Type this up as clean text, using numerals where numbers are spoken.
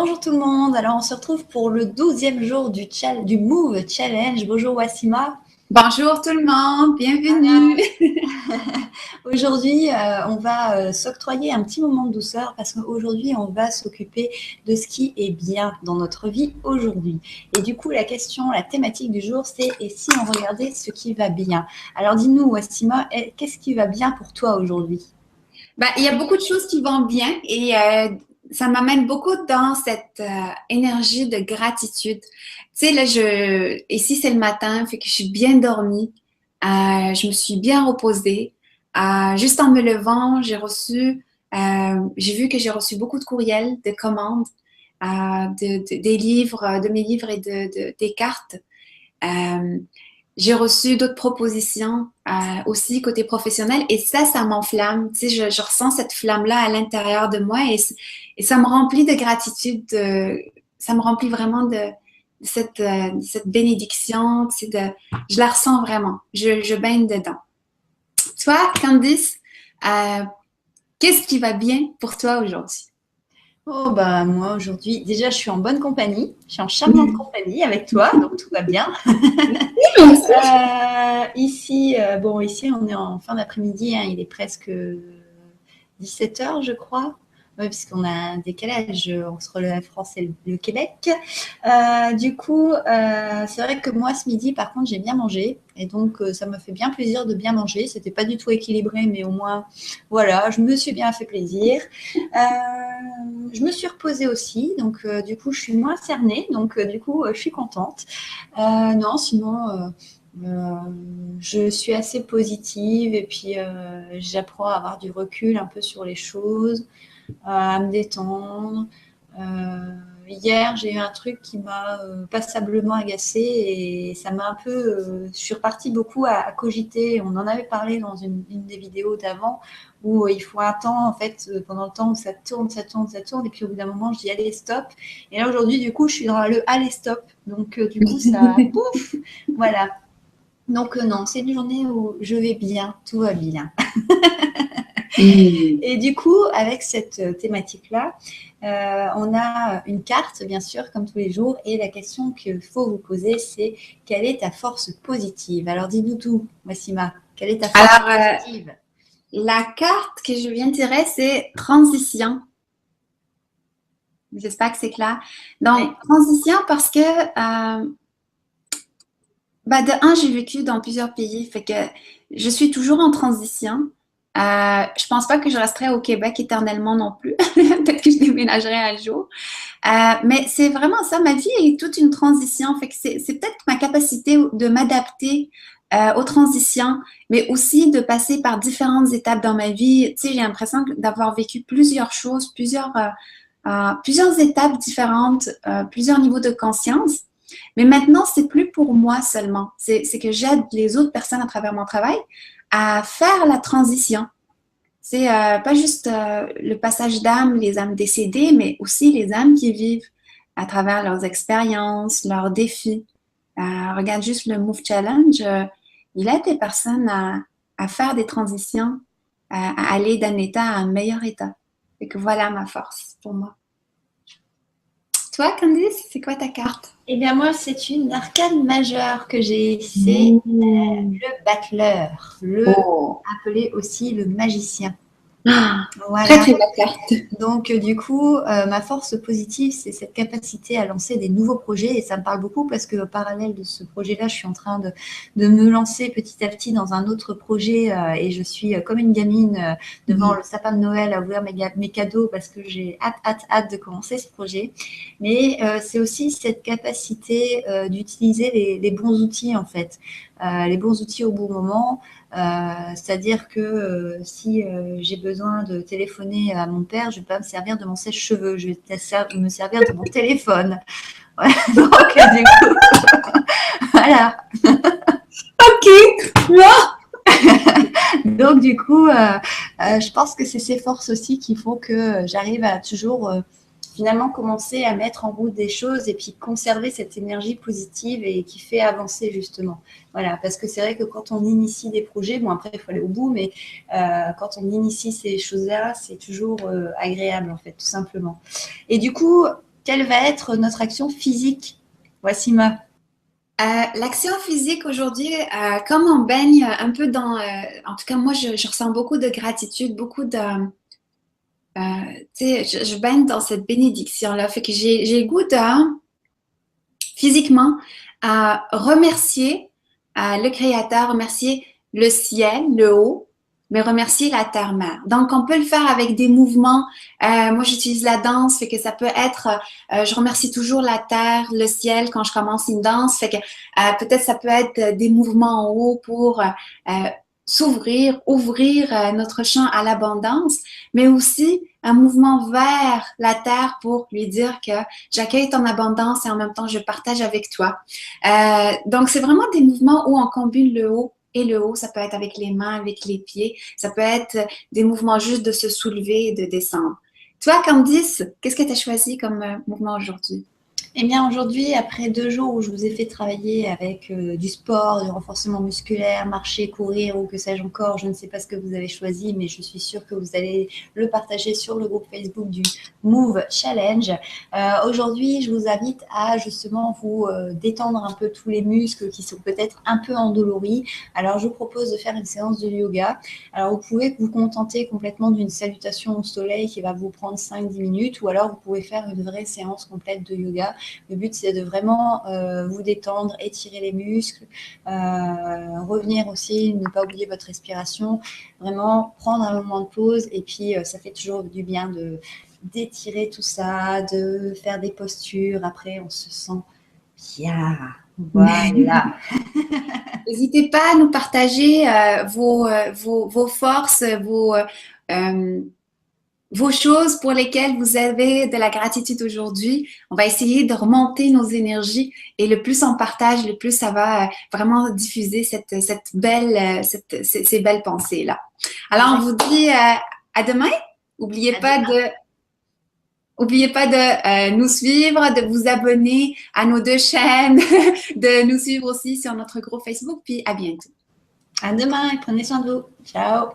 Bonjour tout le monde, alors on se retrouve pour le 12e jour du Move Challenge. Bonjour Wassima. Bonjour tout le monde, bienvenue. Aujourd'hui, on va s'octroyer un petit moment de douceur parce qu'aujourd'hui, on va s'occuper de ce qui est bien dans notre vie aujourd'hui. Et du coup, la thématique du jour, c'est « Et si on regardait ce qui va bien ?» Alors dis-nous Wassima, qu'est-ce qui va bien pour toi aujourd'hui? Il y a beaucoup de choses qui vont bien et ça m'amène beaucoup dans cette énergie de gratitude. Tu sais, là, ici c'est le matin, fait que je suis bien dormie, je me suis bien reposée. Juste en me levant, j'ai vu que j'ai reçu beaucoup de courriels, de commandes, des livres, de mes livres et des cartes. Euh, j'ai reçu d'autres propositions aussi côté professionnel et ça m'enflamme. Tu sais, je ressens cette flamme-là à l'intérieur de moi et ça me remplit de gratitude. Ça me remplit vraiment de cette bénédiction. Tu sais, je la ressens vraiment. Je baigne dedans. Toi, Candice, euh, qu'est-ce qui va bien pour toi aujourd'hui? Oh bah moi aujourd'hui, déjà je suis en bonne compagnie, je suis en charmante compagnie avec toi, donc tout va bien. Ici on est en fin d'après-midi, hein, il est presque 17 heures je crois. Oui, puisqu'on a un décalage entre la France et le Québec. C'est vrai que moi, ce midi, par contre, j'ai bien mangé. Et donc, ça me fait bien plaisir de bien manger. C'était pas du tout équilibré, mais au moins, voilà, je me suis bien fait plaisir. Je me suis reposée aussi. Donc, du coup, je suis moins cernée. Donc, je suis contente. Non, sinon... je suis assez positive et puis j'apprends à avoir du recul un peu sur les choses, à me détendre. Hier, j'ai eu un truc qui m'a passablement agacée et ça m'a un peu. Je suis repartie beaucoup à cogiter. On en avait parlé dans une des vidéos d'avant où il faut un temps, en fait, pendant le temps où ça tourne, ça tourne, ça tourne. Et puis au bout d'un moment, je dis allez, stop. Et là, aujourd'hui, du coup, je suis dans le allez, stop. Donc, du coup, ça. Pouf. Voilà. Donc, non, c'est une journée où je vais bien, tout va bien. Et du coup, avec cette thématique-là, on a une carte, bien sûr, comme tous les jours, et la question qu'il faut vous poser, c'est quelle est ta force positive? Alors, dis-nous tout, Massima, quelle est ta force Alors, positive? la carte que je viens de tirer, c'est transition. J'espère que c'est clair. Oui. Donc, transition parce que, de un, j'ai vécu dans plusieurs pays, fait que je suis toujours en transition. Je pense pas que je resterai au Québec éternellement non plus. Peut-être que je déménagerai un jour. Mais c'est vraiment ça, ma vie est toute une transition. Fait que c'est peut-être ma capacité de m'adapter aux transitions, mais aussi de passer par différentes étapes dans ma vie. Tu sais, j'ai l'impression d'avoir vécu plusieurs choses, plusieurs étapes différentes, plusieurs niveaux de conscience. Mais maintenant, c'est plus pour moi seulement. C'est que j'aide les autres personnes à travers mon travail à faire la transition. C'est pas juste le passage d'âme, les âmes décédées, mais aussi les âmes qui vivent à travers leurs expériences, leurs défis. Regarde juste le Move Challenge. Il aide les personnes à faire des transitions, à aller d'un état à un meilleur état. Et que voilà ma force pour moi. Toi, Candice, c'est quoi ta carte? Eh bien, moi, c'est une arcane majeure que j'ai. C'est le battleur, Oh. appelé aussi le magicien. Ah, très Voilà. très belle carte. Donc, du coup, ma force positive, c'est cette capacité à lancer des nouveaux projets et ça me parle beaucoup parce qu'au parallèle de ce projet-là, je suis en train de me lancer petit à petit dans un autre projet et je suis comme une gamine devant le sapin de Noël à ouvrir mes cadeaux parce que j'ai hâte de commencer ce projet. Mais c'est aussi cette capacité d'utiliser les bons outils, en fait. Les bons outils au bon moment. C'est-à-dire que si j'ai besoin de téléphoner à mon père, je ne vais pas me servir de mon sèche-cheveux, je vais me servir de mon téléphone. Ouais, donc, du coup, voilà. Ok. Donc, du coup, je pense que c'est ces forces aussi qui font que j'arrive à toujours finalement commencer à mettre en route des choses et puis conserver cette énergie positive et qui fait avancer justement. Voilà, parce que c'est vrai que quand on initie des projets, bon après il faut aller au bout, mais quand on initie ces choses-là, c'est toujours agréable en fait, tout simplement. Et du coup, quelle va être notre action physique? Voici ma. L'action physique aujourd'hui, comme on baigne un peu dans, en tout cas moi je ressens beaucoup de gratitude, beaucoup de, tu sais, je baigne dans cette bénédiction-là, fait que j'ai le goût de, physiquement, remercier le Créateur, remercier le ciel, le haut, mais remercier la terre-mère. Donc, on peut le faire avec des mouvements. Moi, j'utilise la danse, fait que ça peut être, je remercie toujours la terre, le ciel quand je commence une danse, fait que peut-être ça peut être des mouvements en haut pour s'ouvrir, ouvrir notre champ à l'abondance, mais aussi un mouvement vers la terre pour lui dire que j'accueille ton abondance et en même temps je partage avec toi. Donc, c'est vraiment des mouvements où on combine le haut et le haut. Ça peut être avec les mains, avec les pieds. Ça peut être des mouvements juste de se soulever et de descendre. Toi, Candice, qu'est-ce que tu as choisi comme mouvement aujourd'hui? Eh bien, aujourd'hui, après 2 jours où je vous ai fait travailler avec du sport, du renforcement musculaire, marcher, courir ou que sais-je encore, je ne sais pas ce que vous avez choisi, mais je suis sûre que vous allez le partager sur le groupe Facebook du Move Challenge. Aujourd'hui, je vous invite à justement vous détendre un peu tous les muscles qui sont peut-être un peu endoloris. Alors, je vous propose de faire une séance de yoga. Alors, vous pouvez vous contenter complètement d'une salutation au soleil qui va vous prendre 5-10 minutes, ou alors vous pouvez faire une vraie séance complète de yoga. Le but, c'est de vraiment vous détendre, étirer les muscles, revenir aussi, ne pas oublier votre respiration, vraiment prendre un moment de pause. Et puis, ça fait toujours du bien d'étirer tout ça, de faire des postures. Après, on se sent bien. Voilà. N'hésitez pas à nous partager vos forces, vos choses pour lesquelles vous avez de la gratitude aujourd'hui. On va essayer de remonter nos énergies et le plus on partage, le plus ça va vraiment diffuser ces belles pensées-là. Alors, on vous dit à demain. N'oubliez pas de nous suivre, de vous abonner à nos 2 chaînes, de nous suivre aussi sur notre groupe Facebook. Puis à bientôt. À demain et prenez soin de vous. Ciao.